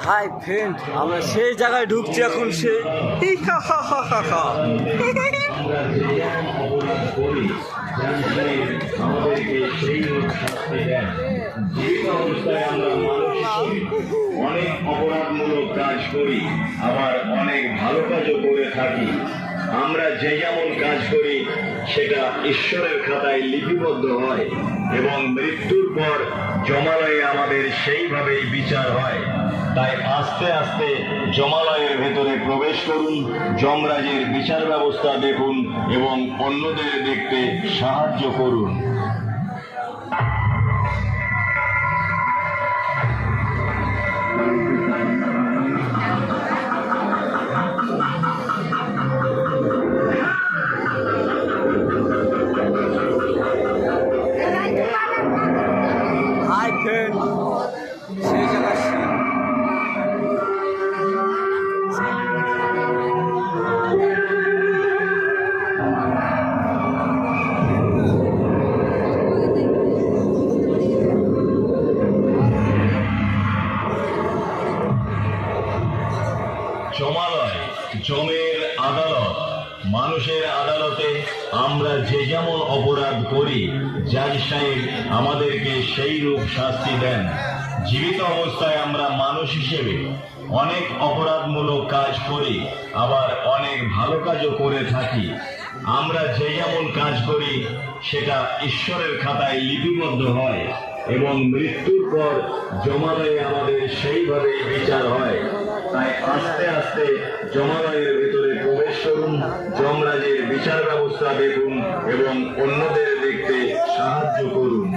Hi friend, আমরা সেই জায়গায় ঢুকছি এখন। সেই অনেক অপরাধমূলক কাজ করি, আবার অনেক ভালো কাজও করে থাকি। আমরা যে যেমন কাজ করি সেটা ঈশ্বরের খাতায় লিপিবদ্ধ হয় এবং মৃত্যুর পর জমালয়ে আমাদের সেইভাবেই বিচার হয়। তাই আস্তে আস্তে জমালয়ের ভেতরে প্রবেশ করুন, যমরাজের বিচার ব্যবস্থা দেখুন এবং অন্যদের দেখতে সাহায্য করুন। হাই ফ্রেন্ড, সেই জায়গায় জমালয়, জমের আদালত। মানুষের আদালতে আমরা যে যেমন অপরাধ করি জাজ সাহেব আমাদেরকে সেই রূপ শাস্তি দেন। জীবিত অবস্থায় আমরা মানুষ হিসেবে অনেক অপরাধমূলক কাজ করি, আবার অনেক ভালো কাজও করে থাকি। আমরা যে যেমন কাজ করি সেটা ঈশ্বরের খাতায় লিপিবদ্ধ হয় এবং মৃত্যুর পর জমালয়ে আমাদের সেইভাবেই বিচার হয়। তাই আস্তে আস্তে জমালয়ের ভেতরে প্রবেশ করুন, যমরাজের বিচার ব্যবস্থা দেখুন এবং অন্যদের দেখতে সাহায্য করুন।